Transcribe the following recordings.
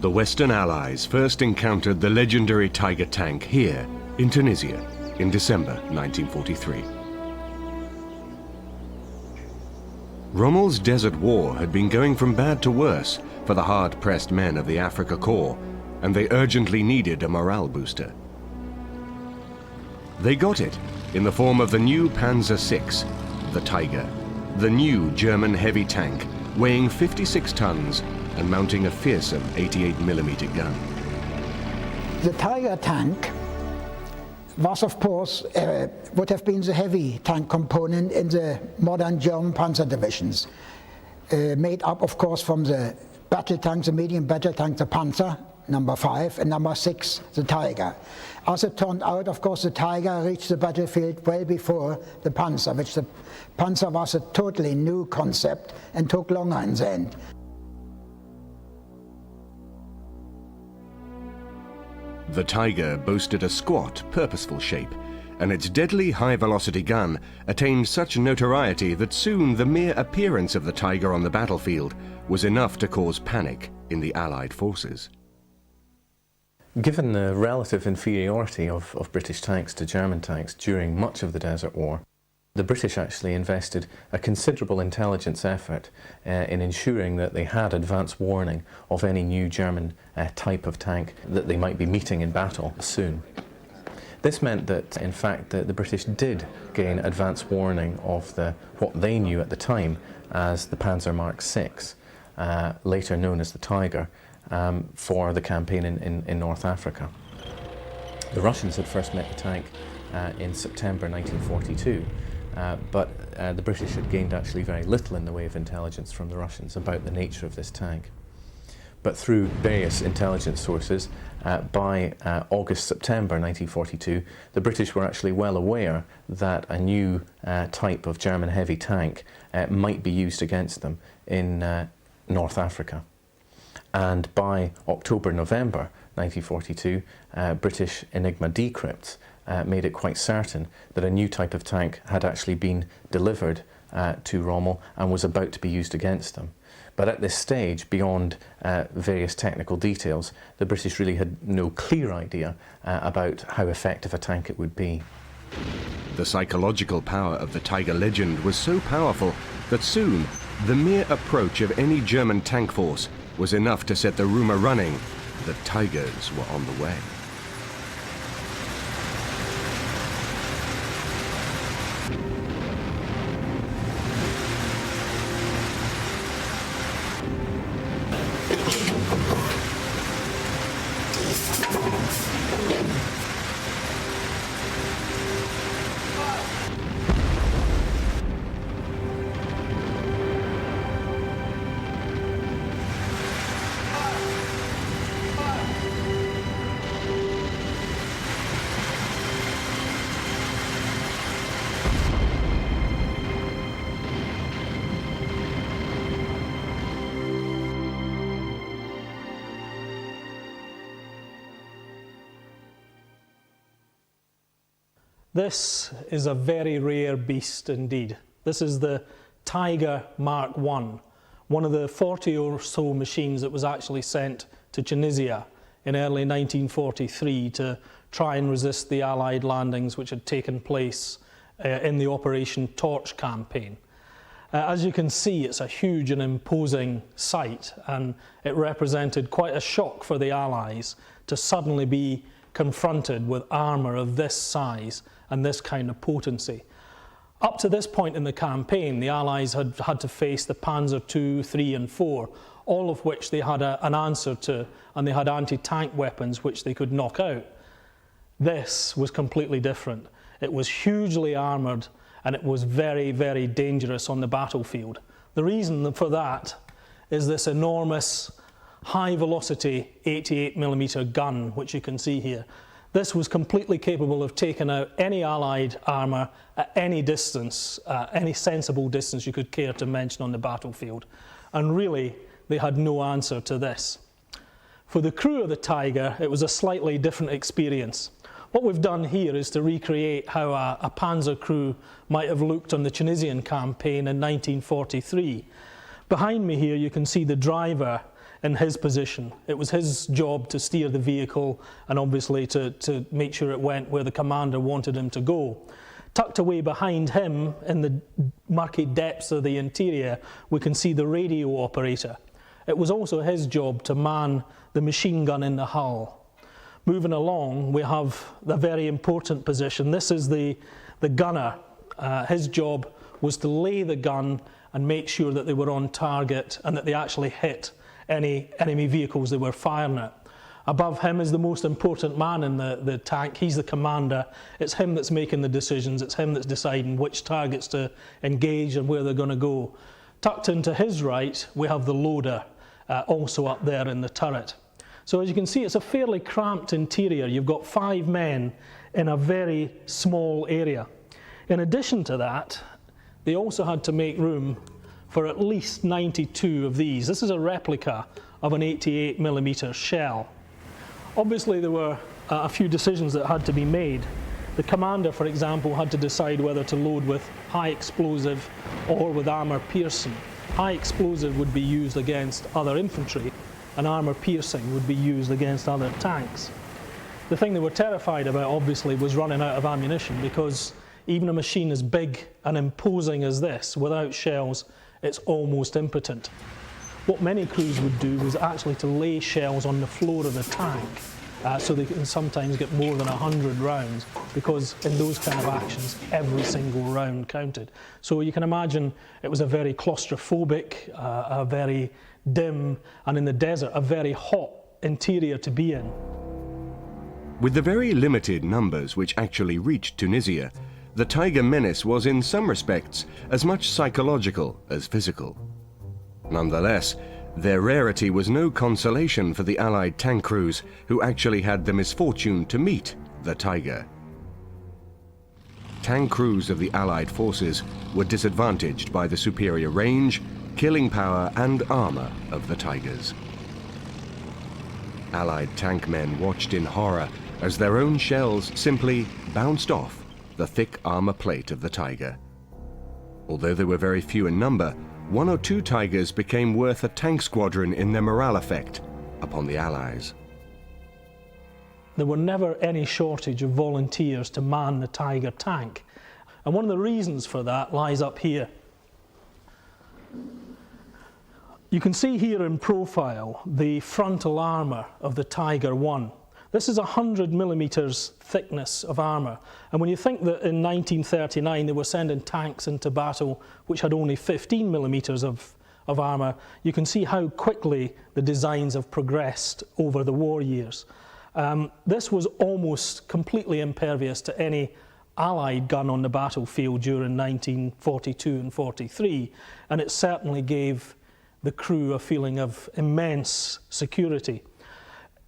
The Western Allies first encountered the legendary Tiger tank here in Tunisia in December 1943. Rommel's Desert War had been going from bad to worse for the hard-pressed men of the Afrika Korps, and they urgently needed a morale booster. They got it in the form of the new Panzer VI, the Tiger, the new German heavy tank, weighing 56 tons and mounting a fearsome 88mm gun. The Tiger tank was, of course, would have been the heavy tank component in the modern German Panzer divisions, made up, of course, from the battle tanks, the medium battle tank, the Panzer, number 5, and number 6, the Tiger. As it turned out, of course, the Tiger reached the battlefield well before the Panzer, which the Panzer was a totally new concept and took longer in the end. The Tiger boasted a squat, purposeful shape, and its deadly high-velocity gun attained such notoriety that soon the mere appearance of the Tiger on the battlefield was enough to cause panic in the Allied forces. Given the relative inferiority of British tanks to German tanks during much of the Desert War, the British actually invested a considerable intelligence effort in ensuring that they had advance warning of any new German type of tank that they might be meeting in battle soon. This meant that, in fact, the British did gain advance warning of what they knew at the time as the Panzer Mark VI, later known as the Tiger, for the campaign in North Africa. The Russians had first met the tank in September 1942, but the British had gained actually very little in the way of intelligence from the Russians about the nature of this tank. But through various intelligence sources, by August-September 1942, the British were actually well aware that a new type of German heavy tank might be used against them in North Africa. And by October-November 1942, British Enigma decrypts made it quite certain that a new type of tank had actually been delivered to Rommel and was about to be used against them. But at this stage, beyond various technical details, the British really had no clear idea about how effective a tank it would be. The psychological power of the Tiger legend was so powerful that soon the mere approach of any German tank force was enough to set the rumor running that Tigers were on the way. This is a very rare beast indeed. This is the Tiger Mark I, one of the 40 or so machines that was actually sent to Tunisia in early 1943 to try and resist the Allied landings which had taken place in the Operation Torch campaign. As you can see, it's a huge and imposing sight, and it represented quite a shock for the Allies to suddenly be confronted with armour of this size and this kind of potency. Up to this point in the campaign, the Allies had had to face the Panzer II, III and IV, all of which they had an answer to, and they had anti-tank weapons which they could knock out. This was completely different. It was hugely armoured, and it was very, very dangerous on the battlefield. The reason for that is this enormous high-velocity 88mm gun, which you can see here. This was completely capable of taking out any Allied armour at any distance, any sensible distance you could care to mention on the battlefield. And really, they had no answer to this. For the crew of the Tiger, it was a slightly different experience. What we've done here is to recreate how a Panzer crew might have looked on the Tunisian campaign in 1943. Behind me here, you can see the driver in his position. It was his job to steer the vehicle and obviously to make sure it went where the commander wanted him to go. Tucked away behind him in the murky depths of the interior, we can see the radio operator. It was also his job to man the machine gun in the hull. Moving along, we have the very important position. This is the gunner. His job was to lay the gun and make sure that they were on target and that they actually hit any enemy vehicles they were firing at. Above him is the most important man in the tank. He's the commander. It's him that's making the decisions. It's him that's deciding which targets to engage and where they're going to go. Tucked into his right, we have the loader, also up there in the turret. So as you can see, it's a fairly cramped interior. You've got 5 men in a very small area. In addition to that, they also had to make room for at least 92 of these. This is a replica of an 88mm shell. Obviously, there were a few decisions that had to be made. The commander, for example, had to decide whether to load with high explosive or with armour piercing. High explosive would be used against other infantry, and armour piercing would be used against other tanks. The thing they were terrified about, obviously, was running out of ammunition, because even a machine as big and imposing as this, without shells, it's almost impotent. What many crews would do was actually to lay shells on the floor of the tank, so they can sometimes get more than 100 rounds, because in those kind of actions, every single round counted. So you can imagine it was a very claustrophobic, a very dim, and in the desert, a very hot interior to be in. With the very limited numbers which actually reached Tunisia, the Tiger menace was in some respects as much psychological as physical. Nonetheless, their rarity was no consolation for the Allied tank crews who actually had the misfortune to meet the Tiger. Tank crews of the Allied forces were disadvantaged by the superior range, killing power and armor of the Tigers. Allied tank men watched in horror as their own shells simply bounced off the thick armor plate of the Tiger. Although they were very few in number, 1 or 2 Tigers became worth a tank squadron in their morale effect upon the Allies. There were never any shortage of volunteers to man the Tiger tank. And one of the reasons for that lies up here. You can see here in profile the frontal armour of the Tiger I. This is 100mm thickness of armour, and when you think that in 1939 they were sending tanks into battle which had only 15mm of armour, you can see how quickly the designs have progressed over the war years. This was almost completely impervious to any Allied gun on the battlefield during 1942 and 43, and it certainly gave the crew a feeling of immense security.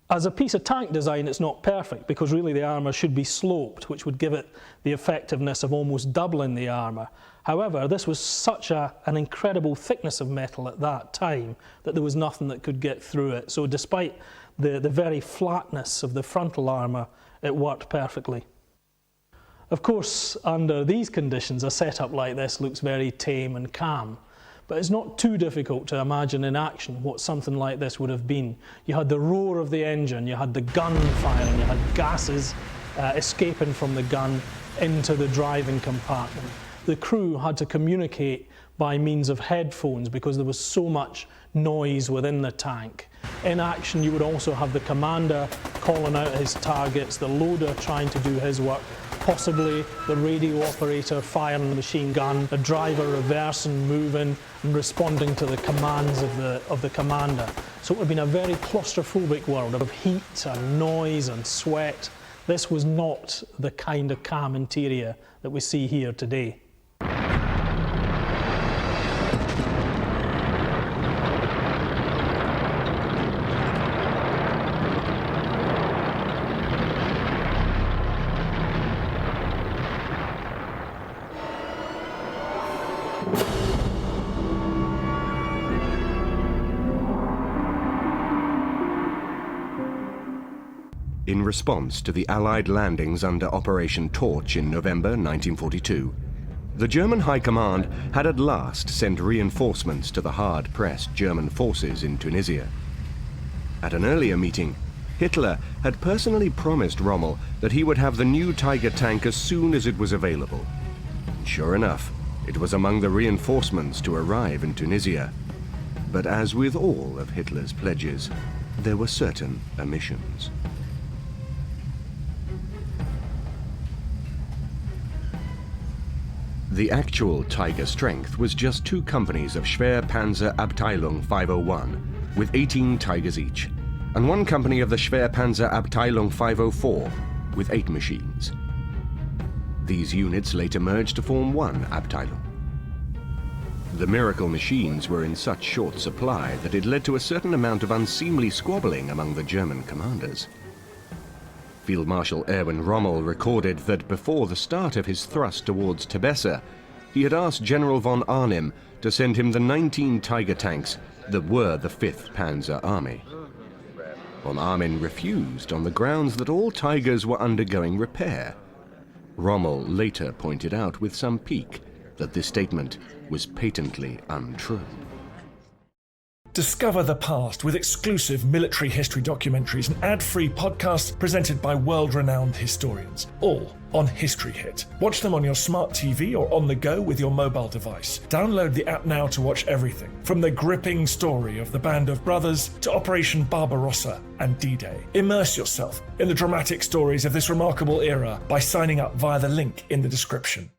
As a piece of tank design, it's not perfect, because really the armour should be sloped, which would give it the effectiveness of almost doubling the armour. However, this was such an incredible thickness of metal at that time that there was nothing that could get through it. So despite the very flatness of the frontal armour, it worked perfectly. Of course, under these conditions, a setup like this looks very tame and calm. But it's not too difficult to imagine in action what something like this would have been. You had the roar of the engine, you had the gun firing, you had gases escaping from the gun into the driving compartment. The crew had to communicate by means of headphones because there was so much noise within the tank. In action, you would also have the commander calling out his targets, the loader trying to do his work, possibly the radio operator firing the machine gun, the driver reversing, moving and responding to the commands of the commander. So it would have been a very claustrophobic world of heat and noise and sweat. This was not the kind of calm interior that we see here today. In response to the Allied landings under Operation Torch in November 1942, the German High Command had at last sent reinforcements to the hard-pressed German forces in Tunisia. At an earlier meeting, Hitler had personally promised Rommel that he would have the new Tiger tank as soon as it was available. Sure enough, it was among the reinforcements to arrive in Tunisia. But as with all of Hitler's pledges, there were certain omissions. The actual Tiger strength was just 2 companies of Schwer Panzer Abteilung 501, with 18 Tigers each, and 1 company of the Schwer Panzer Abteilung 504, with 8 machines. These units later merged to form 1 Abteilung. The miracle machines were in such short supply that it led to a certain amount of unseemly squabbling among the German commanders. Field Marshal Erwin Rommel recorded that before the start of his thrust towards Tebessa, he had asked General von Arnim to send him the 19 Tiger tanks that were the 5th Panzer Army. Von Arnim refused on the grounds that all Tigers were undergoing repair. Rommel later pointed out with some pique that this statement was patently untrue. Discover the past with exclusive military history documentaries and ad-free podcasts presented by world-renowned historians, all on History Hit. Watch them on your smart TV or on the go with your mobile device. Download the app now to watch everything, from the gripping story of the Band of Brothers to Operation Barbarossa and D-Day. Immerse yourself in the dramatic stories of this remarkable era by signing up via the link in the description.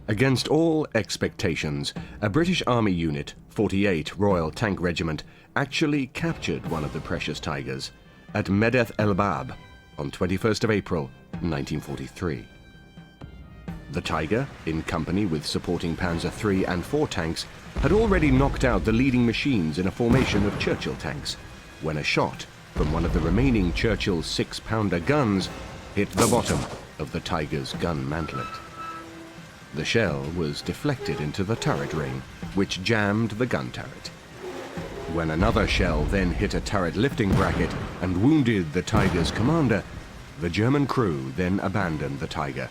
Against all expectations, a British Army unit, 48 Royal Tank Regiment, actually captured one of the precious Tigers at Medeth El Bab on 21st of April, 1943. The Tiger, in company with supporting Panzer III and IV tanks, had already knocked out the leading machines in a formation of Churchill tanks, when a shot from one of the remaining Churchill's 6-pounder guns hit the bottom of the Tiger's gun mantlet. The shell was deflected into the turret ring, which jammed the gun turret. When another shell then hit a turret lifting bracket and wounded the Tiger's commander, the German crew then abandoned the Tiger,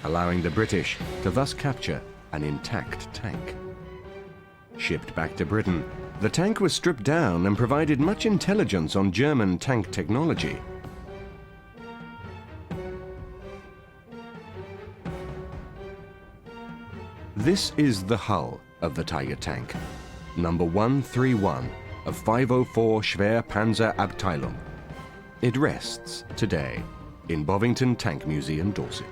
allowing the British to thus capture an intact tank. Shipped back to Britain, the tank was stripped down and provided much intelligence on German tank technology. This is the hull of the Tiger tank, number 131 of 504 Schwer Panzer Abteilung. It rests today in Bovington Tank Museum, Dorset.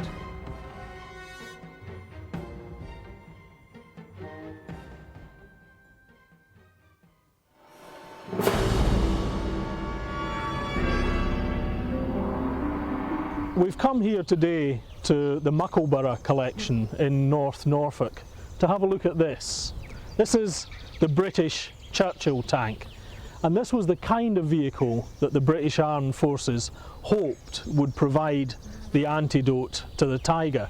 We've come here today to the Muckleborough collection in North Norfolk to have a look at this. This is the British Churchill tank, and this was the kind of vehicle that the British Armed Forces hoped would provide the antidote to the Tiger.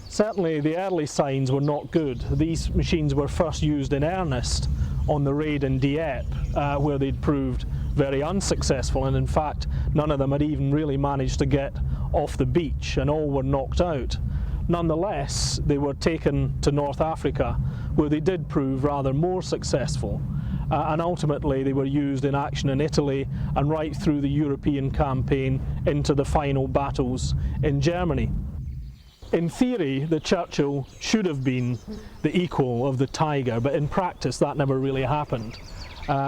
Certainly the early signs were not good. These machines were first used in earnest on the raid in Dieppe, where they'd proved very unsuccessful, and in fact none of them had even really managed to get off the beach, and all were knocked out. Nonetheless, they were taken to North Africa, where they did prove rather more successful, and ultimately they were used in action in Italy and right through the European campaign into the final battles in Germany. In theory, the Churchill should have been the equal of the Tiger, but in practice that never really happened.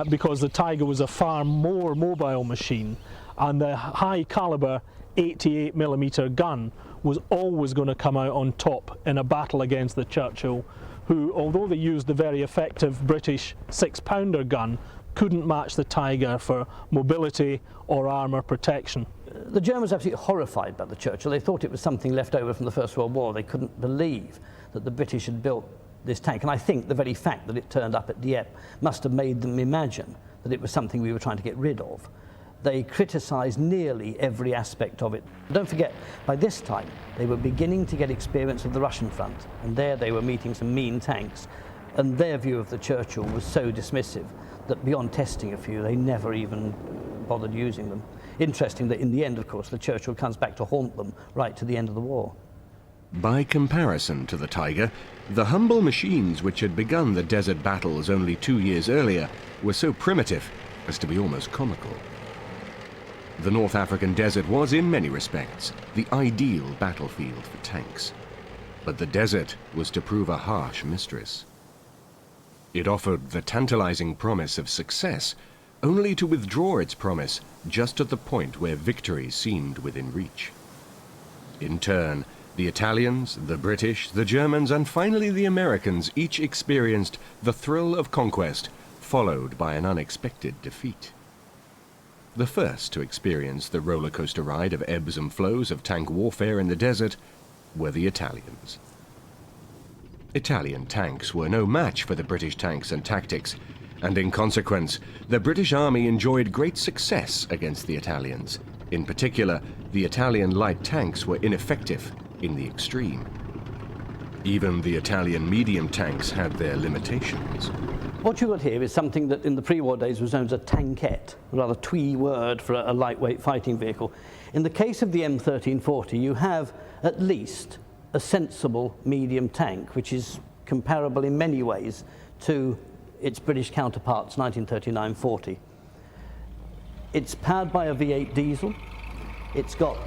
Because the Tiger was a far more mobile machine, and the high caliber 88mm gun was always going to come out on top in a battle against the Churchill, who, although they used the very effective British 6-pounder gun, couldn't match the Tiger for mobility or armour protection. The Germans were absolutely horrified by the Churchill. They thought it was something left over from the First World War. They couldn't believe that the British had built this tank, and I think the very fact that it turned up at Dieppe must have made them imagine that it was something we were trying to get rid of. They criticised nearly every aspect of it. Don't forget, by this time they were beginning to get experience of the Russian front, and there they were meeting some mean tanks, and their view of the Churchill was so dismissive that beyond testing a few they never even bothered using them. Interesting that in the end, of course, the Churchill comes back to haunt them right to the end of the war. By comparison to the Tiger, the humble machines which had begun the desert battles only 2 years earlier were so primitive as to be almost comical. The North African desert was, in many respects, the ideal battlefield for tanks. But the desert was to prove a harsh mistress. It offered the tantalizing promise of success, only to withdraw its promise just at the point where victory seemed within reach. In turn, the Italians, the British, the Germans, and finally the Americans each experienced the thrill of conquest, followed by an unexpected defeat. The first to experience the roller coaster ride of ebbs and flows of tank warfare in the desert were the Italians. Italian tanks were no match for the British tanks and tactics, and in consequence, the British Army enjoyed great success against the Italians. In particular, the Italian light tanks were ineffective in the extreme. Even the Italian medium tanks had their limitations. What you got here is something that in the pre-war days was known as a tankette, a rather twee word for a lightweight fighting vehicle. In the case of the M1340, you have at least a sensible medium tank, which is comparable in many ways to its British counterparts, 1939-40. It's powered by a V8 diesel. It's got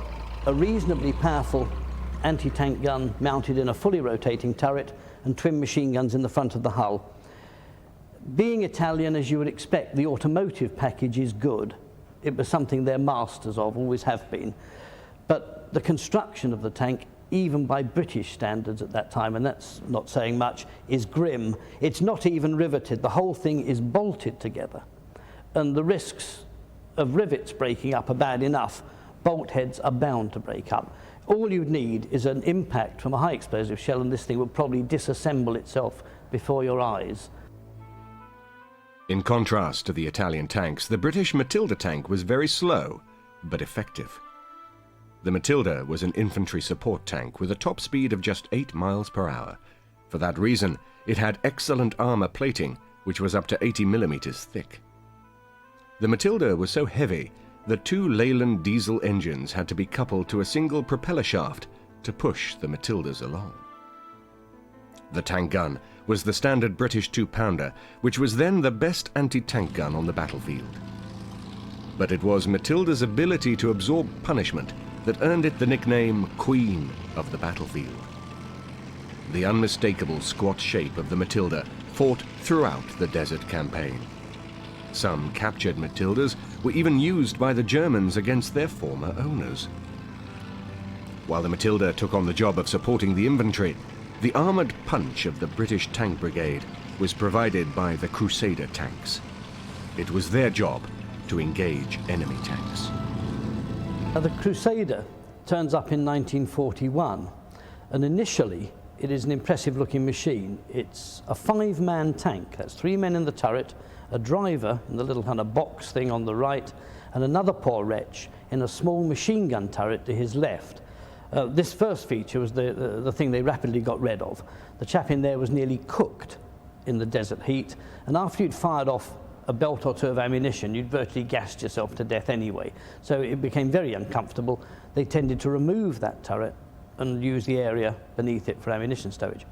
a reasonably powerful anti-tank gun mounted in a fully rotating turret and twin machine guns in the front of the hull. Being Italian, as you would expect, the automotive package is good. It was something they're masters of, always have been. But the construction of the tank, even by British standards at that time, and that's not saying much, is grim. It's not even riveted. The whole thing is bolted together. And the risks of rivets breaking up are bad enough. Bolt heads are bound to break up. All you'd need is an impact from a high explosive shell, and this thing would probably disassemble itself before your eyes. In contrast to the Italian tanks, the British Matilda tank was very slow, but effective. The Matilda was an infantry support tank with a top speed of just 8 miles per hour. For that reason, it had excellent armor plating, which was up to 80 millimeters thick. The Matilda was so heavy that 2 Leyland diesel engines had to be coupled to a single propeller shaft to push the Matildas along. The tank gun was the standard British 2-pounder, which was then the best anti-tank gun on the battlefield. But it was Matilda's ability to absorb punishment that earned it the nickname Queen of the battlefield. The unmistakable squat shape of the Matilda fought throughout the desert campaign. Some captured Matildas were even used by the Germans against their former owners. While the Matilda took on the job of supporting the infantry, the armoured punch of the British Tank Brigade was provided by the Crusader tanks. It was their job to engage enemy tanks. The Crusader turns up in 1941, and initially it is an impressive looking machine. It's a 5-man tank. That's 3 men in the turret, a driver in the little kind of box thing on the right, and another poor wretch in a small machine gun turret to his left. This first feature was the thing they rapidly got rid of. The chap in there was nearly cooked in the desert heat, and after you'd fired off a belt or 2 of ammunition, you'd virtually gassed yourself to death anyway. So it became very uncomfortable. They tended to remove that turret and use the area beneath it for ammunition stowage.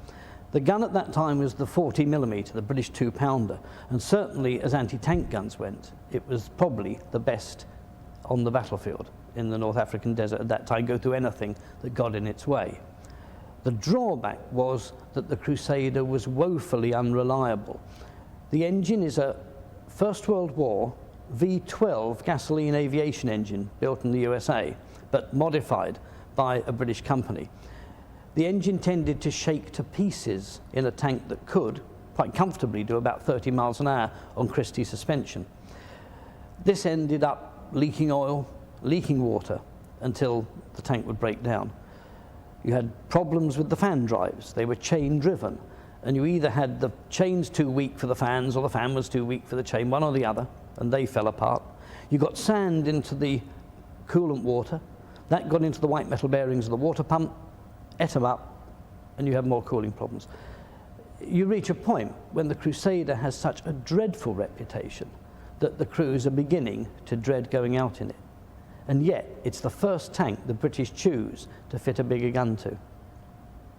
The gun at that time was the 40 millimeter, the British 2-pounder, and certainly as anti-tank guns went, it was probably the best on the battlefield in the North African desert at that time, go through anything that got in its way. The drawback was that the Crusader was woefully unreliable. The engine is a First World War V12 gasoline aviation engine built in the USA, but modified by a British company. The engine tended to shake to pieces in a tank that could quite comfortably do about 30 miles an hour on Christie suspension. This ended up leaking oil, leaking water, until the tank would break down. You had problems with the fan drives. They were chain driven, and you either had the chains too weak for the fans or the fan was too weak for the chain, one or the other, and they fell apart. You got sand into the coolant water. That got into the white metal bearings of the water pump, ate them up, and you have more cooling problems. You reach a point when the Crusader has such a dreadful reputation that the crews are beginning to dread going out in it. And yet, it's the first tank the British choose to fit a bigger gun to.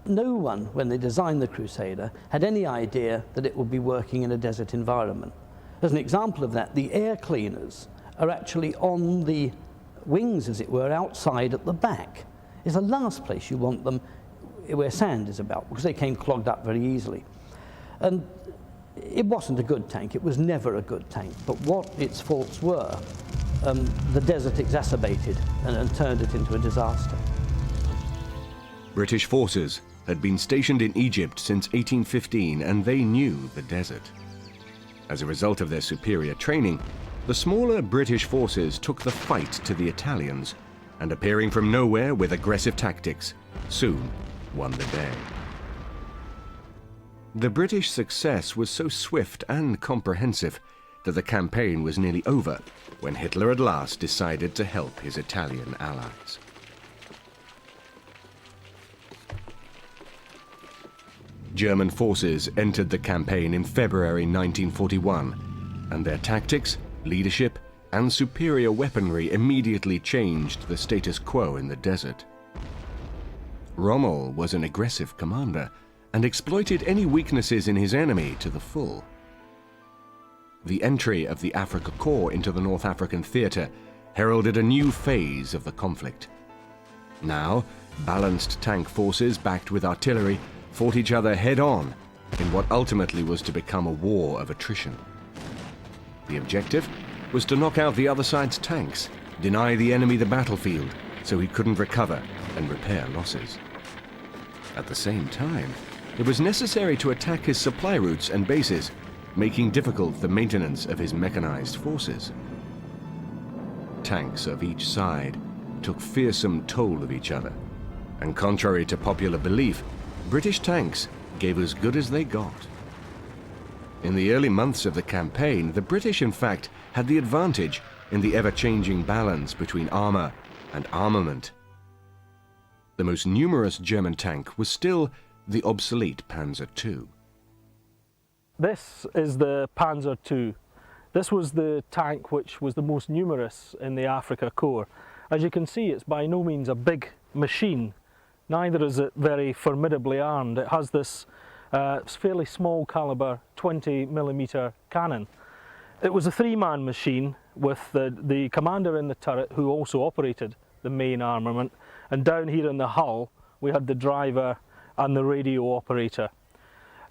No one, when they designed the Crusader, had any idea that it would be working in a desert environment. As an example of that, the air cleaners are actually on the wings, as it were, outside at the back. It's the last place you want them where sand is about, because they came clogged up very easily. And it wasn't a good tank, it was never a good tank, but what its faults were, the desert exacerbated and turned it into a disaster. British forces had been stationed in Egypt since 1815, and they knew the desert. As a result of their superior training, the smaller British forces took the fight to the Italians, and appearing from nowhere with aggressive tactics, soon won the day. The British success was so swift and comprehensive that the campaign was nearly over when Hitler at last decided to help his Italian allies. German forces entered the campaign in February 1941, and their tactics, leadership, and superior weaponry immediately changed the status quo in the desert. Rommel was an aggressive commander and exploited any weaknesses in his enemy to the full. The entry of the Afrika Korps into the North African theater heralded a new phase of the conflict. Now, balanced tank forces backed with artillery fought each other head-on in what ultimately was to become a war of attrition. The objective was to knock out the other side's tanks, deny the enemy the battlefield so he couldn't recover and repair losses. At the same time, it was necessary to attack his supply routes and bases, making difficult the maintenance of his mechanized forces. Tanks of each side took fearsome toll of each other, and contrary to popular belief, British tanks gave as good as they got. In the early months of the campaign, the British, in fact, had the advantage in the ever-changing balance between armor and armament. The most numerous German tank was still the obsolete Panzer II. This is the Panzer II. This was the tank which was the most numerous in the Afrika Korps. As you can see, it's by no means a big machine. Neither is it very formidably armed. It has this fairly small caliber 20mm cannon. It was a three-man machine with the commander in the turret, who also operated the main armament, and down here in the hull we had the driver and the radio operator.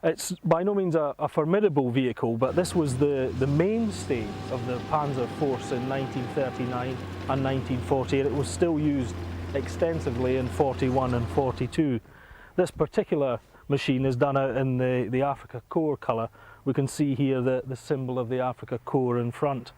It's by no means a formidable vehicle, but this was the mainstay of the Panzer force in 1939 and 1940, and it was still used extensively in 41 and 42. This particular machine is done out in the Afrika Korps colour. We can see here the symbol of the Afrika Korps in front.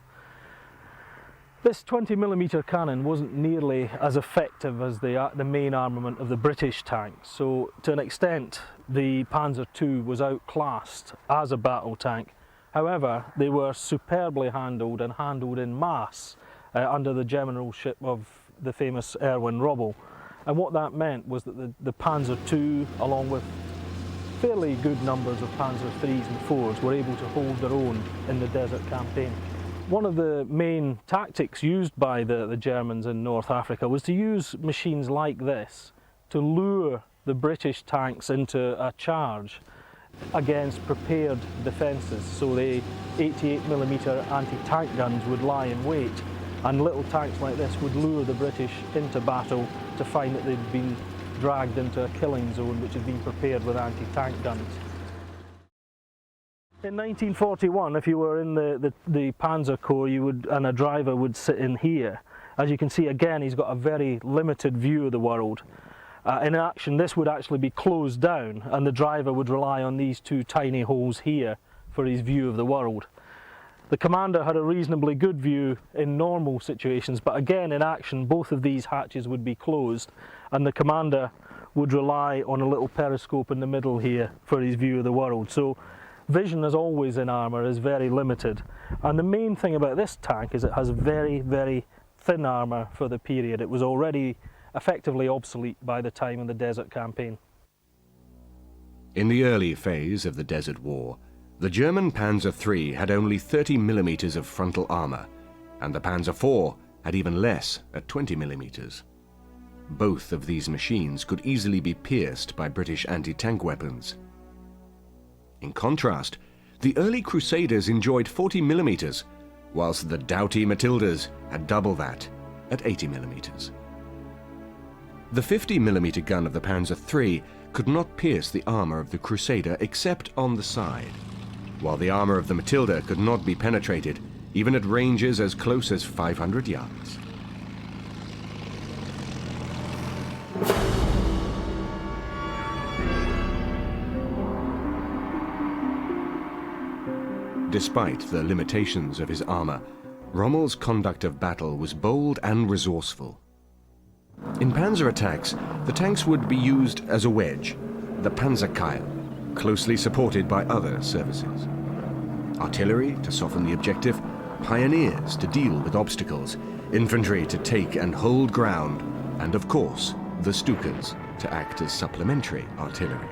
This 20mm cannon wasn't nearly as effective as the main armament of the British tanks, so to an extent the Panzer II was outclassed as a battle tank. However, they were superbly handled and handled in mass under the generalship of the famous Erwin Rommel. And what that meant was that the Panzer II, along with fairly good numbers of Panzer IIIs and IVs, were able to hold their own in the desert campaign. One of the main tactics used by the Germans in North Africa was to use machines like this to lure the British tanks into a charge against prepared defences. So the 88mm anti-tank guns would lie in wait, and little tanks like this would lure the British into battle to find that they'd been dragged into a killing zone which had been prepared with anti-tank guns. In 1941, if you were in the Panzer Corps, and a driver would sit in here. As you can see, again, he's got a very limited view of the world. In action, this would actually be closed down, and the driver would rely on these two tiny holes here for his view of the world. The commander had a reasonably good view in normal situations, but again, in action, both of these hatches would be closed, and the commander would rely on a little periscope in the middle here for his view of the world. So vision, as always in armour, is very limited. And the main thing about this tank is it has very, very thin armour for the period. It was already effectively obsolete by the time of the desert campaign. In the early phase of the Desert War, the German Panzer III had only 30mm of frontal armour, and the Panzer IV had even less at 20mm. Both of these machines could easily be pierced by British anti-tank weapons. In contrast, the early Crusaders enjoyed 40mm, whilst the doughty Matildas had double that at 80mm. The 50mm gun of the Panzer III could not pierce the armour of the Crusader except on the side, while the armour of the Matilda could not be penetrated even at ranges as close as 500 yards. Despite the limitations of his armour, Rommel's conduct of battle was bold and resourceful. In panzer attacks, the tanks would be used as a wedge, the Panzerkeil, closely supported by other services. Artillery to soften the objective, pioneers to deal with obstacles, infantry to take and hold ground, and of course, the Stukas to act as supplementary artillery.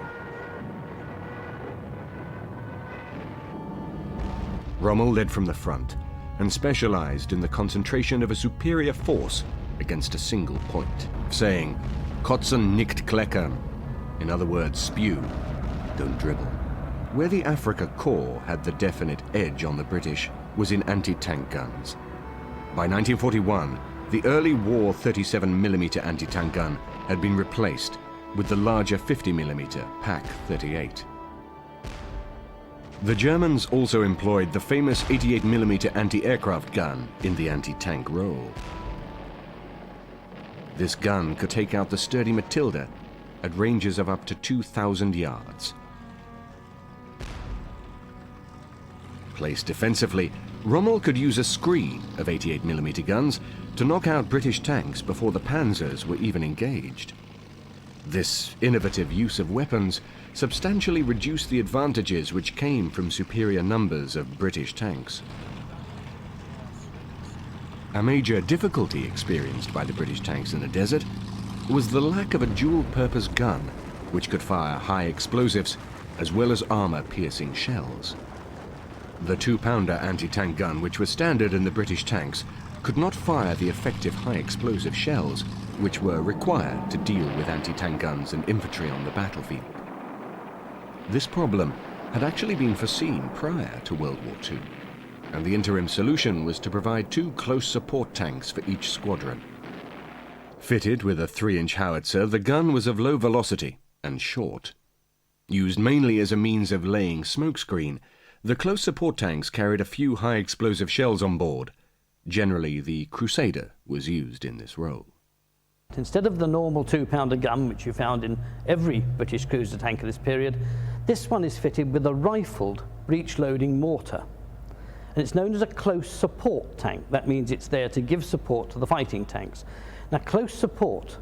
Rommel led from the front and specialized in the concentration of a superior force against a single point, saying, "Kotzen nicht kleckern," in other words, spew, don't dribble. Where the Africa Corps had the definite edge on the British was in anti-tank guns. By 1941, the early war 37mm anti-tank gun had been replaced with the larger 50mm Pak 38. The Germans also employed the famous 88mm anti-aircraft gun in the anti-tank role. This gun could take out the sturdy Matilda at ranges of up to 2,000 yards. Placed defensively, Rommel could use a screen of 88mm guns to knock out British tanks before the Panzers were even engaged. This innovative use of weapons substantially reduced the advantages which came from superior numbers of British tanks. A major difficulty experienced by the British tanks in the desert was the lack of a dual-purpose gun which could fire high explosives as well as armor-piercing shells. The 2-pounder anti-tank gun, which was standard in the British tanks, could not fire the effective high-explosive shells which were required to deal with anti-tank guns and infantry on the battlefield. This problem had actually been foreseen prior to World War II, and the interim solution was to provide 2 close support tanks for each squadron. Fitted with a 3-inch howitzer, the gun was of low velocity and short. Used mainly as a means of laying smokescreen, the close support tanks carried a few high-explosive shells on board. Generally, the Crusader was used in this role. Instead of the normal 2-pounder gun, which you found in every British cruiser tank of this period, this one is fitted with a rifled breech-loading mortar. And it's known as a close support tank. That means it's there to give support to the fighting tanks. Now, close support,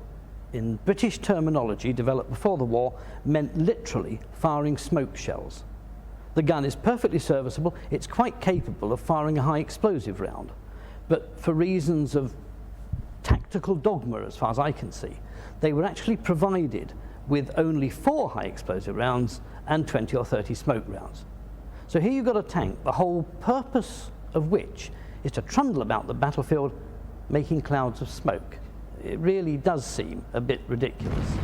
in British terminology developed before the war, meant literally firing smoke shells. The gun is perfectly serviceable. It's quite capable of firing a high explosive round. But for reasons of tactical dogma, as far as I can see, they were actually provided with only 4 high explosive rounds and 20 or 30 smoke rounds. So here you've got a tank, the whole purpose of which is to trundle about the battlefield making clouds of smoke. It really does seem a bit ridiculous.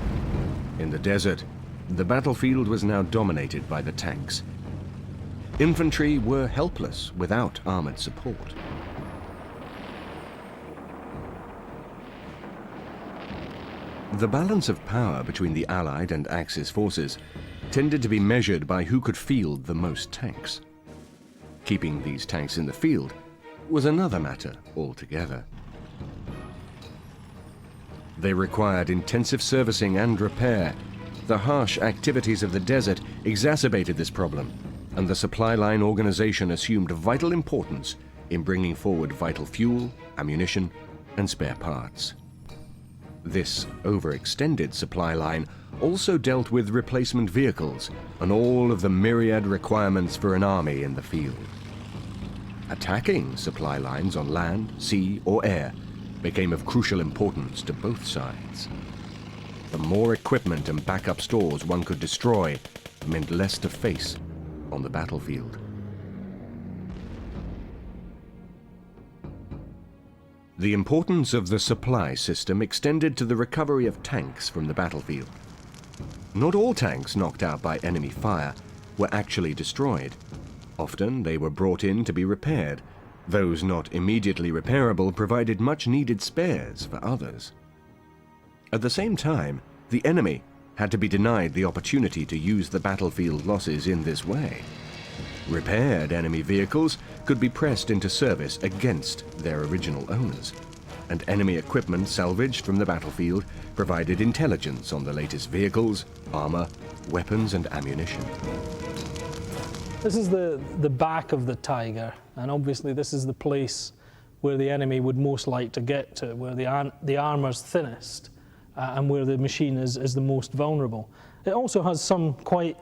In the desert, the battlefield was now dominated by the tanks. Infantry were helpless without armored support. The balance of power between the Allied and Axis forces tended to be measured by who could field the most tanks. Keeping these tanks in the field was another matter altogether. They required intensive servicing and repair. The harsh activities of the desert exacerbated this problem, and the supply line organization assumed vital importance in bringing forward vital fuel, ammunition, and spare parts. This overextended supply line also dealt with replacement vehicles and all of the myriad requirements for an army in the field. Attacking supply lines on land, sea, or air became of crucial importance to both sides. The more equipment and backup stores one could destroy meant less to face on the battlefield. The importance of the supply system extended to the recovery of tanks from the battlefield. Not all tanks knocked out by enemy fire were actually destroyed. Often they were brought in to be repaired. Those not immediately repairable provided much-needed spares for others. At the same time, the enemy had to be denied the opportunity to use the battlefield losses in this way. Repaired enemy vehicles could be pressed into service against their original owners, and enemy equipment salvaged from the battlefield provided intelligence on the latest vehicles, armor, weapons and ammunition. This is the back of the Tiger, and obviously this is the place where the enemy would most like to get to, where the armour's thinnest and where the machine is the most vulnerable. It also has some quite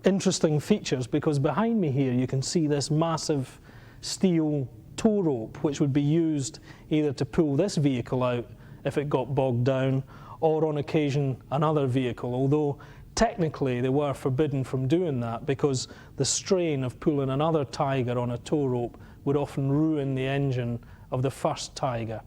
interesting features, because behind me here you can see this massive steel tow rope which would be used either to pull this vehicle out if it got bogged down, or on occasion another vehicle, although technically they were forbidden from doing that because the strain of pulling another Tiger on a tow rope would often ruin the engine of the first Tiger.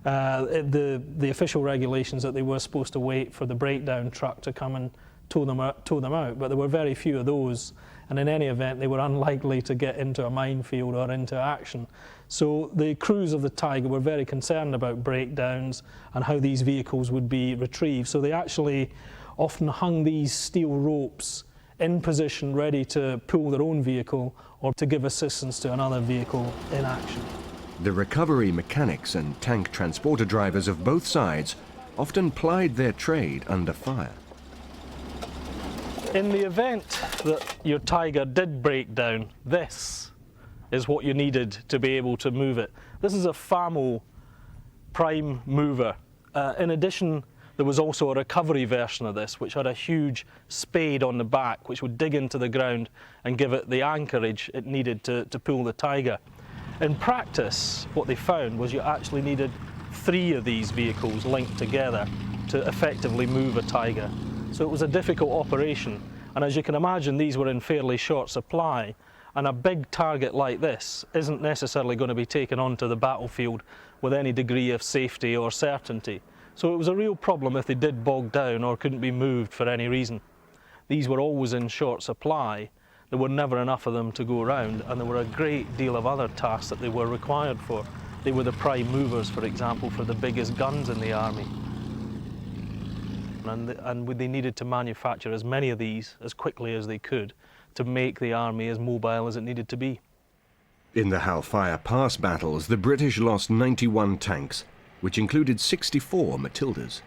The official regulations that they were supposed to wait for the breakdown truck to come and tow them out, but there were very few of those, and in any event they were unlikely to get into a minefield or into action. So the crews of the Tiger were very concerned about breakdowns and how these vehicles would be retrieved, so they actually often hung these steel ropes in position ready to pull their own vehicle or to give assistance to another vehicle in action. The recovery mechanics and tank transporter drivers of both sides often plied their trade under fire. In the event that your Tiger did break down, this is what you needed to be able to move it. This is a FAMO prime mover. In addition, there was also a recovery version of this which had a huge spade on the back which would dig into the ground and give it the anchorage it needed to pull the Tiger. In practice, what they found was you actually needed 3 of these vehicles linked together to effectively move a Tiger. So it was a difficult operation, and as you can imagine, these were in fairly short supply, and a big target like this isn't necessarily going to be taken onto the battlefield with any degree of safety or certainty. So it was a real problem if they did bog down or couldn't be moved for any reason. These were always in short supply. There were never enough of them to go around, and there were a great deal of other tasks that they were required for. They were the prime movers, for example, for the biggest guns in the army. And they needed to manufacture as many of these as quickly as they could to make the army as mobile as it needed to be. In the Halfire Pass battles, the British lost 91 tanks, which included 64 Matildas.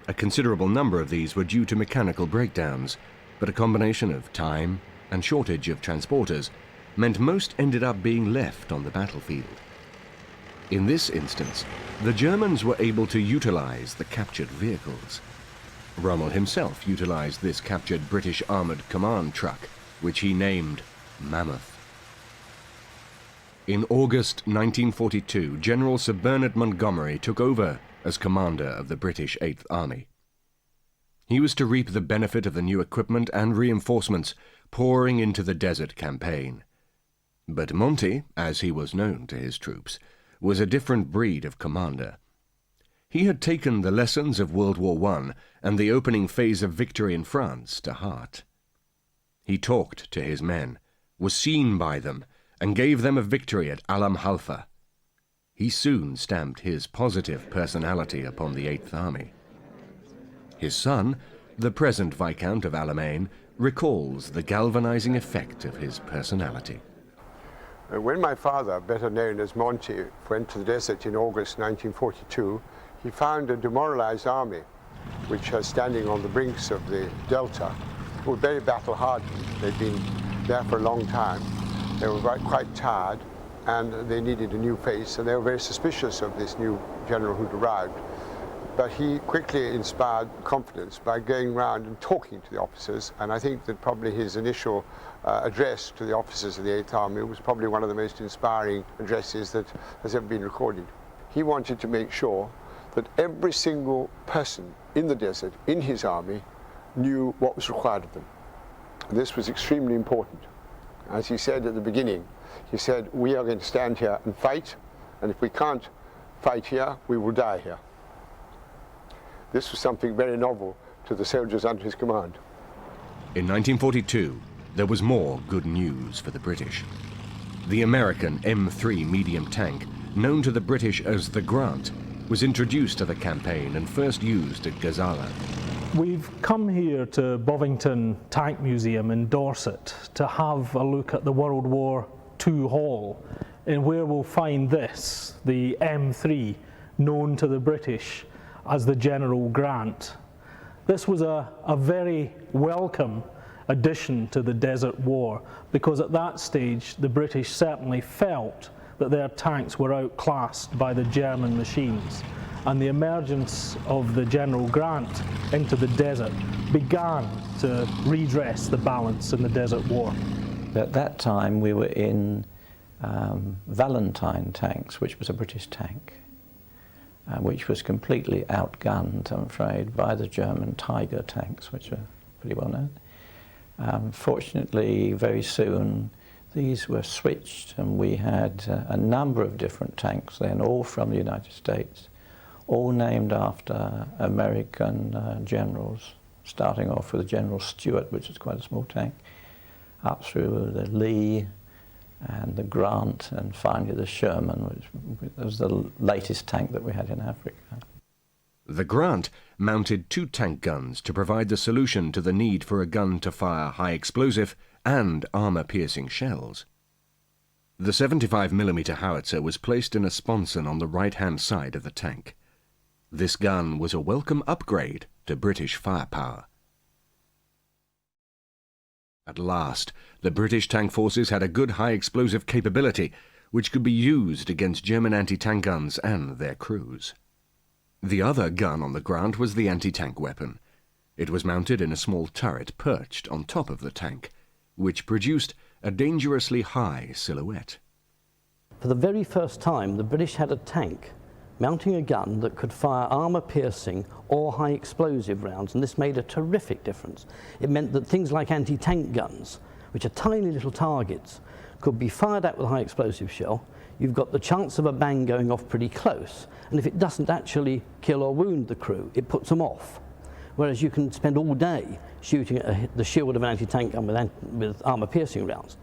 A considerable number of these were due to mechanical breakdowns, but a combination of time and shortage of transporters meant most ended up being left on the battlefield. In this instance, the Germans were able to utilize the captured vehicles. Rommel himself utilized this captured British armored command truck, which he named Mammoth. In August 1942, General Sir Bernard Montgomery took over as commander of the British 8th Army. He was to reap the benefit of the new equipment and reinforcements pouring into the desert campaign. But Monty, as he was known to his troops, was a different breed of commander. He had taken the lessons of World War I and the opening phase of victory in France to heart. He talked to his men, was seen by them, and gave them a victory at Alam Halfa. He soon stamped his positive personality upon the 8th Army. His son, the present Viscount of Alamein, recalls the galvanizing effect of his personality. When my father, better known as Monty, went to the desert in August 1942, he found a demoralized army, which was standing on the brinks of the Delta, were very battle-hardened. They'd been there for a long time. They were quite tired, and they needed a new face, and they were very suspicious of this new general who'd arrived. But he quickly inspired confidence by going around and talking to the officers, and I think that probably his initial address to the officers of the 8th Army was probably one of the most inspiring addresses that has ever been recorded. He wanted to make sure that every single person in the desert, in his army, knew what was required of them. And this was extremely important. As he said at the beginning, he said, we are going to stand here and fight, and if we can't fight here, we will die here. This was something very novel to the soldiers under his command. In 1942, there was more good news for the British. The American M3 medium tank, known to the British as the Grant, was introduced to the campaign and first used at Gazala. We've come here to Bovington Tank Museum in Dorset to have a look at the World War II Hall, and where we'll find this, the M3, known to the British as the General Grant. This was a very welcome addition to the Desert War, because at that stage the British certainly felt that their tanks were outclassed by the German machines, and the emergence of the General Grant into the desert began to redress the balance in the Desert War. At that time we were in Valentine tanks, which was a British tank, which was completely outgunned, I'm afraid, by the German Tiger tanks, which are pretty well known. Fortunately, very soon these were switched, and we had a number of different tanks then, all from the United States, all named after American generals, starting off with the General Stuart, which is quite a small tank, up through the Lee and the Grant, and finally the Sherman, which was the latest tank that we had in Africa. The Grant mounted 2 tank guns to provide the solution to the need for a gun to fire high explosive and armor-piercing shells. The 75mm howitzer was placed in a sponson on the right-hand side of the tank. This gun was a welcome upgrade to British firepower. At last, the British tank forces had a good high-explosive capability which could be used against German anti-tank guns and their crews. The other gun on the Grant was the anti-tank weapon. It was mounted in a small turret perched on top of the tank, which produced a dangerously high silhouette. For the very first time, the British had a tank mounting a gun that could fire armour-piercing or high-explosive rounds, and this made a terrific difference. It meant that things like anti-tank guns, which are tiny little targets, could be fired at with a high-explosive shell. You've got the chance of a bang going off pretty close, and if it doesn't actually kill or wound the crew, it puts them off. Whereas you can spend all day shooting at the shield of an anti-tank gun with armour-piercing rounds,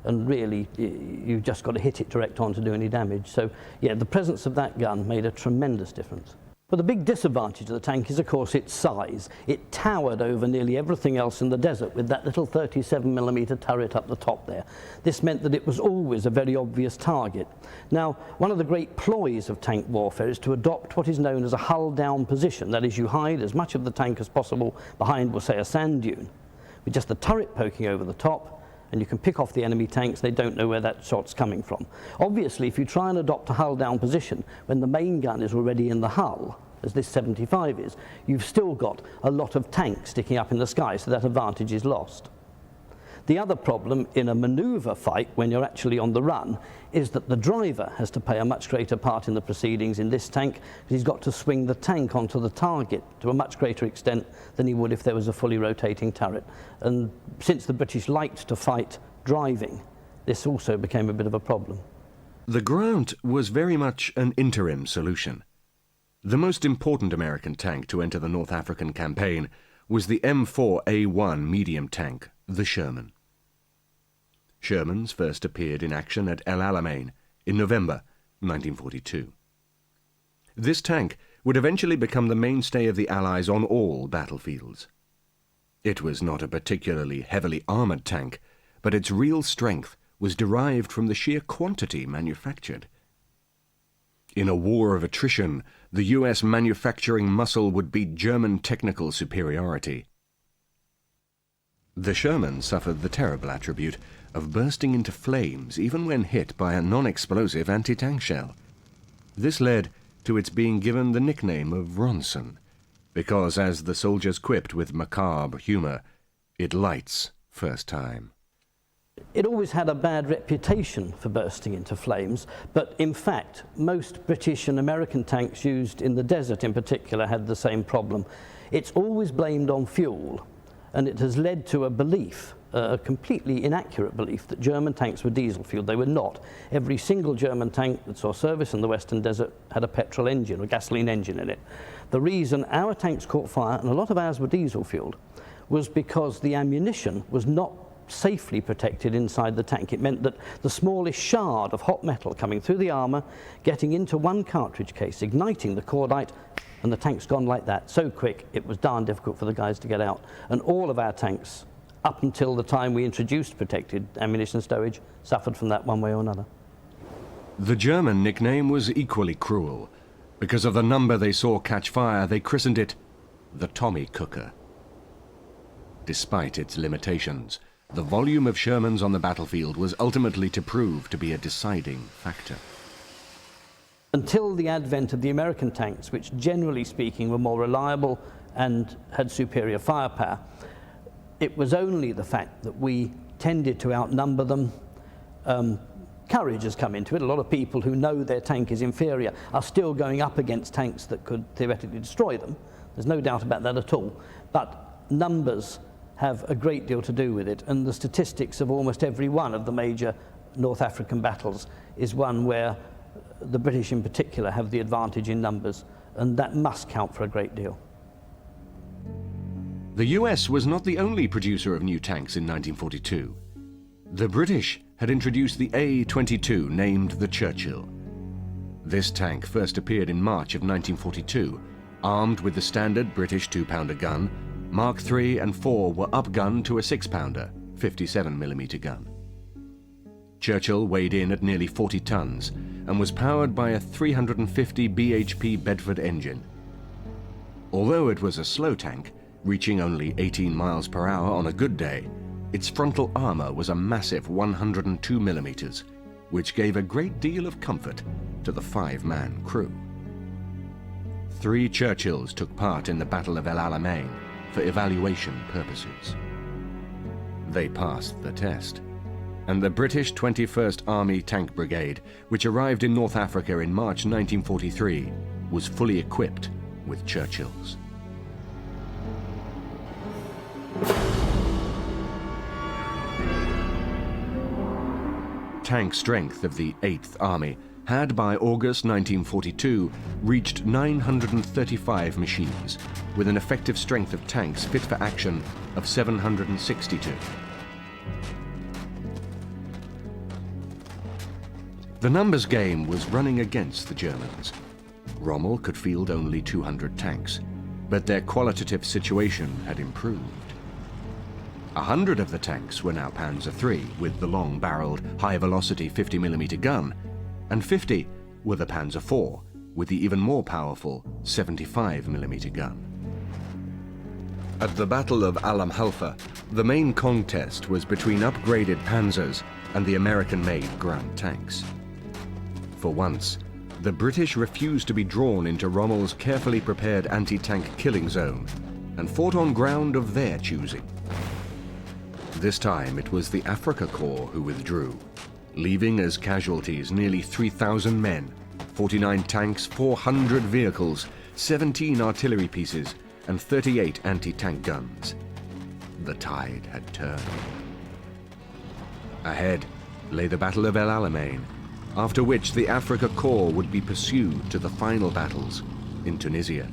and really you've just got to hit it direct on to do any damage. So yeah, the presence of that gun made a tremendous difference. But the big disadvantage of the tank is, of course, its size. It towered over nearly everything else in the desert with that little 37mm turret up the top there. This meant that it was always a very obvious target. Now, one of the great ploys of tank warfare is to adopt what is known as a hull-down position. That is, you hide as much of the tank as possible behind, we'll say, a sand dune, with just the turret poking over the top, and you can pick off the enemy tanks. They don't know where that shot's coming from. Obviously, if you try and adopt a hull-down position when the main gun is already in the hull, as this 75 is, you've still got a lot of tanks sticking up in the sky, so that advantage is lost. The other problem in a manoeuvre fight, when you're actually on the run, is that the driver has to play a much greater part in the proceedings in this tank, because he's got to swing the tank onto the target to a much greater extent than he would if there was a fully rotating turret. And since the British liked to fight driving, this also became a bit of a problem. The Grant was very much an interim solution. The most important American tank to enter the North African campaign was the M4A1 medium tank, the Sherman. Shermans first appeared in action at El Alamein in November 1942. This tank would eventually become the mainstay of the Allies on all battlefields. It was not a particularly heavily armoured tank, but its real strength was derived from the sheer quantity manufactured. In a war of attrition, the US manufacturing muscle would beat German technical superiority. The Sherman suffered the terrible attribute of bursting into flames even when hit by a non-explosive anti-tank shell. This led to its being given the nickname of Ronson, because, as the soldiers quipped with macabre humour, it lights first time. It always had a bad reputation for bursting into flames, but in fact most British and American tanks used in the desert in particular had the same problem. It's always blamed on fuel, and it has led to a belief, a completely inaccurate belief, that German tanks were diesel-fueled. They were not. Every single German tank that saw service in the Western Desert had a petrol engine or gasoline engine in it. The reason our tanks caught fire, and a lot of ours were diesel-fueled, was because the ammunition was not safely protected inside the tank. It meant that the smallest shard of hot metal coming through the armour, getting into one cartridge case, igniting the cordite, and the tank's gone like that. So quick, it was darn difficult for the guys to get out. And all of our tanks, up until the time we introduced protected ammunition stowage, suffered from that one way or another. The German nickname was equally cruel. Because of the number they saw catch fire, they christened it the Tommy Cooker. Despite its limitations, the volume of Shermans on the battlefield was ultimately to prove to be a deciding factor. Until the advent of the American tanks, which generally speaking were more reliable and had superior firepower, it was only the fact that we tended to outnumber them. Courage has come into it. A lot of people who know their tank is inferior are still going up against tanks that could theoretically destroy them. There's no doubt about that at all. But numbers have a great deal to do with it, and the statistics of almost every one of the major North African battles is one where the British in particular have the advantage in numbers, and that must count for a great deal. The US was not the only producer of new tanks in 1942. The British had introduced the A-22, named the Churchill. This tank first appeared in March of 1942, armed with the standard British 2-pounder gun. Mark III and IV were upgunned to a 6-pounder, 57mm gun. Churchill weighed in at nearly 40 tons and was powered by a 350 bhp Bedford engine. Although it was a slow tank, reaching only 18 miles per hour on a good day, its frontal armor was a massive 102mm, which gave a great deal of comfort to the 5-man crew. 3 Churchills took part in the Battle of El Alamein for evaluation purposes. They passed the test, and the British 21st Army Tank Brigade, which arrived in North Africa in March 1943, was fully equipped with Churchills. Tank strength of the 8th Army had by August 1942 reached 935 machines, with an effective strength of tanks fit for action of 762. The numbers game was running against the Germans. Rommel could field only 200 tanks, but their qualitative situation had improved. 100 of the tanks were now Panzer III with the long-barreled, high-velocity 50mm gun, and 50 were the Panzer IV with the even more powerful 75mm gun. At the Battle of Alam Halfa, the main contest was between upgraded Panzers and the American-made ground tanks. For once, the British refused to be drawn into Rommel's carefully prepared anti-tank killing zone and fought on ground of their choosing. This time it was the Africa Corps who withdrew, leaving as casualties nearly 3,000 men, 49 tanks, 400 vehicles, 17 artillery pieces, and 38 anti-tank guns. The tide had turned. Ahead lay the Battle of El Alamein, after which the Africa Corps would be pursued to the final battles in Tunisia.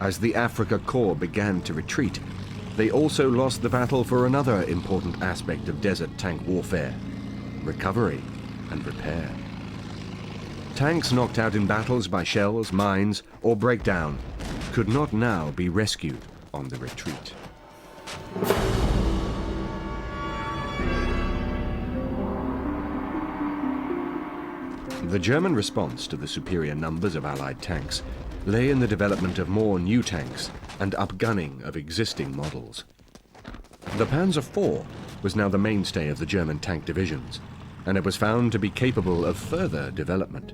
As the Africa Corps began to retreat, they also lost the battle for another important aspect of desert tank warfare: recovery and repair. Tanks knocked out in battles by shells, mines, or breakdown could not now be rescued on the retreat. The German response to the superior numbers of Allied tanks lay in the development of more new tanks and upgunning of existing models. The Panzer IV was now the mainstay of the German tank divisions, and it was found to be capable of further development.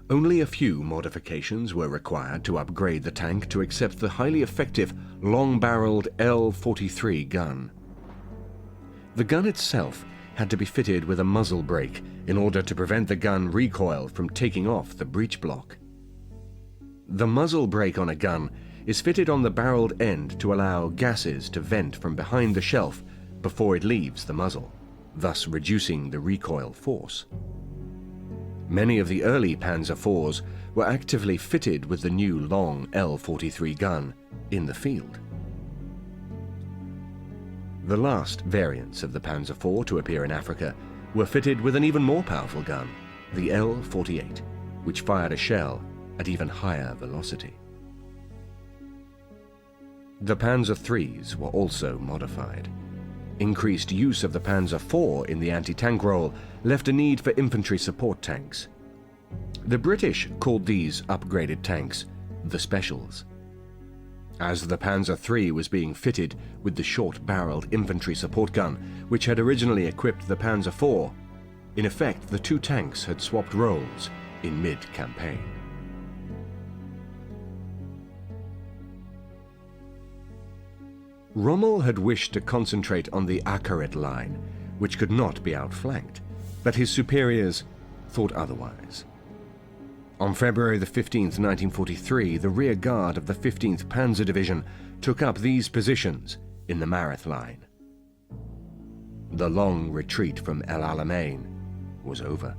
Only a few modifications were required to upgrade the tank to accept the highly effective long-barreled L-43 gun. The gun itself had to be fitted with a muzzle brake in order to prevent the gun recoil from taking off the breech block. The muzzle brake on a gun is fitted on the barreled end to allow gases to vent from behind the shelf before it leaves the muzzle, thus reducing the recoil force. Many of the early Panzer IVs were actively fitted with the new long L-43 gun in the field. The last variants of the Panzer IV to appear in Africa were fitted with an even more powerful gun, the L-48, which fired a shell at even higher velocity. The Panzer IIIs were also modified. Increased use of the Panzer IV in the anti-tank role left a need for infantry support tanks. The British called these upgraded tanks the Specials. As the Panzer III was being fitted with the short-barreled infantry support gun, which had originally equipped the Panzer IV, in effect the two tanks had swapped roles in mid-campaign. Rommel had wished to concentrate on the Akarit line, which could not be outflanked, but his superiors thought otherwise. On February the 15th, 1943, the rear guard of the 15th Panzer Division took up these positions in the Mareth line. The long retreat from El Alamein was over.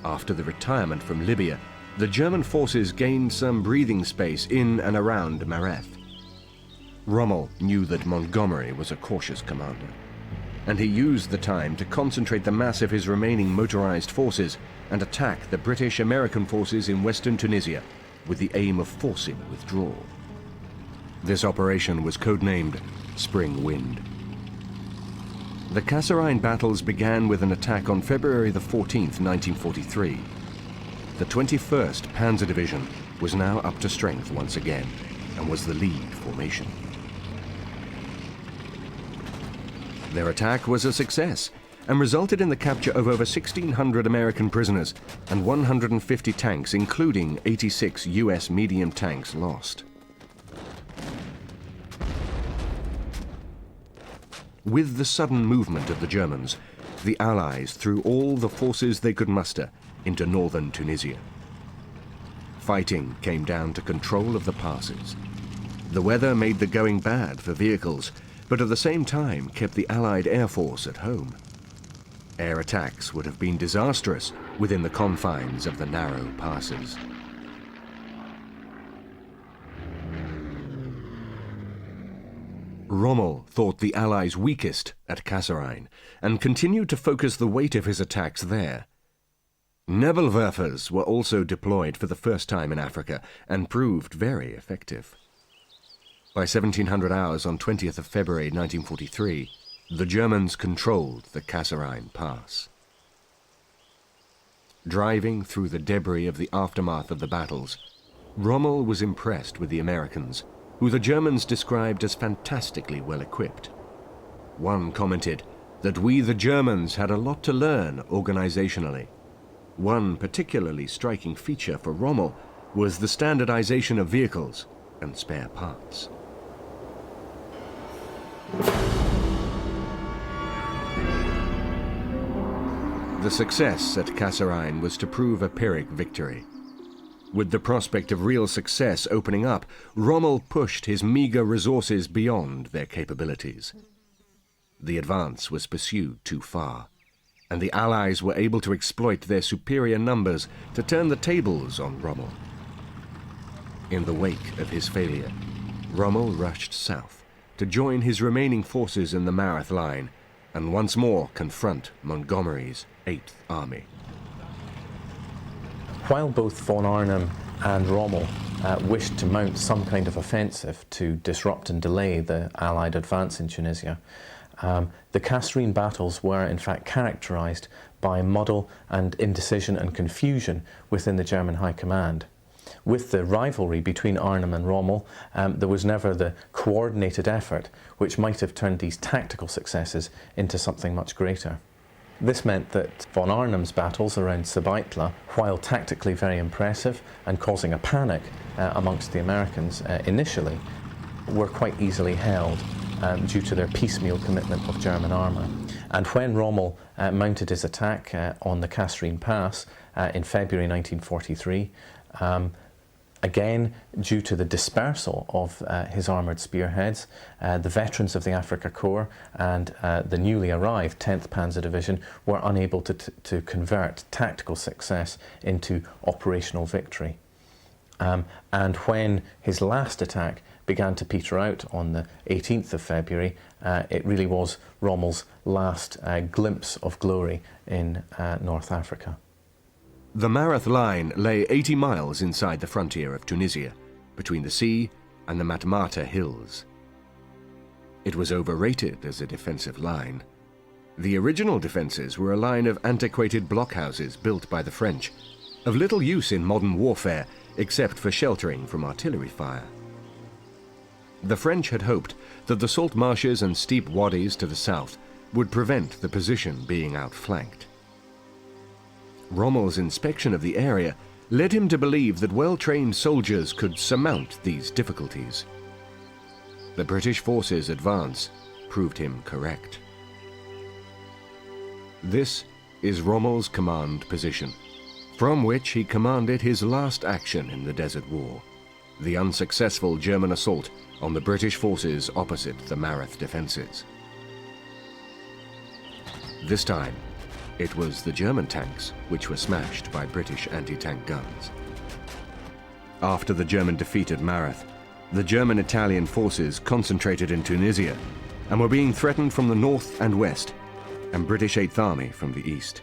After the retirement from Libya, the German forces gained some breathing space in and around Mareth. Rommel knew that Montgomery was a cautious commander, and he used the time to concentrate the mass of his remaining motorized forces and attack the British-American forces in western Tunisia with the aim of forcing withdrawal. This operation was codenamed Spring Wind. The Kasserine battles began with an attack on February the 14th, 1943. The 21st Panzer Division was now up to strength once again and was the lead formation. Their attack was a success and resulted in the capture of over 1,600 American prisoners and 150 tanks, including 86 US medium tanks lost. With the sudden movement of the Germans, the Allies threw all the forces they could muster into northern Tunisia. Fighting came down to control of the passes. The weather made the going bad for vehicles, but at the same time kept the Allied Air Force at home. Air attacks would have been disastrous within the confines of the narrow passes. Rommel thought the Allies weakest at Kasserine and continued to focus the weight of his attacks there. Nebelwerfers were also deployed for the first time in Africa and proved very effective. By 1700 hours on 20th of February 1943, the Germans controlled the Kasserine Pass. Driving through the debris of the aftermath of the battles, Rommel was impressed with the Americans, who the Germans described as fantastically well equipped. One commented that we, the Germans, had a lot to learn organizationally. One particularly striking feature for Rommel was the standardization of vehicles and spare parts. The success at Kasserine was to prove a Pyrrhic victory. With the prospect of real success opening up, Rommel pushed his meager resources beyond their capabilities. The advance was pursued too far, and the Allies were able to exploit their superior numbers to turn the tables on Rommel. In the wake of his failure, Rommel rushed south to join his remaining forces in the Mareth line and once more confront Montgomery's 8th Army. While both von Arnim and Rommel wished to mount some kind of offensive to disrupt and delay the Allied advance in Tunisia, the Kasserine battles were in fact characterized by muddle and indecision and confusion within the German High Command. With the rivalry between Arnim and Rommel, there was never the coordinated effort which might have turned these tactical successes into something much greater. This meant that von Arnim's battles around Sabaitla, while tactically very impressive and causing a panic amongst the Americans initially, were quite easily held due to their piecemeal commitment of German armour. And when Rommel mounted his attack on the Kasserine Pass in February 1943, again, due to the dispersal of his armoured spearheads, the veterans of the Afrika Korps and the newly arrived 10th Panzer Division were unable to convert tactical success into operational victory. And when his last attack began to peter out on the 18th of February, it really was Rommel's last glimpse of glory in North Africa. The Mareth line lay 80 miles inside the frontier of Tunisia, between the sea and the Matmata hills. It was overrated as a defensive line. The original defences were a line of antiquated blockhouses built by the French, of little use in modern warfare except for sheltering from artillery fire. The French had hoped that the salt marshes and steep wadis to the south would prevent the position being outflanked. Rommel's inspection of the area led him to believe that well-trained soldiers could surmount these difficulties. The British forces' advance proved him correct. This is Rommel's command position, from which he commanded his last action in the Desert War, the unsuccessful German assault on the British forces opposite the Mareth defences. This time, it was the German tanks which were smashed by British anti-tank guns. After the German defeat at Mareth, the German-Italian forces concentrated in Tunisia and were being threatened from the north and west, and British 8th Army from the east.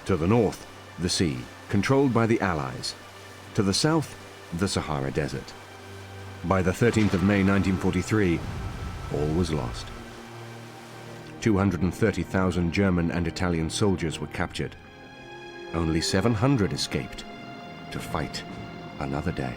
To the north, the sea, controlled by the Allies. To the south, the Sahara Desert. By the 13th of May 1943, all was lost. 230,000 German and Italian soldiers were captured. Only 700 escaped to fight another day.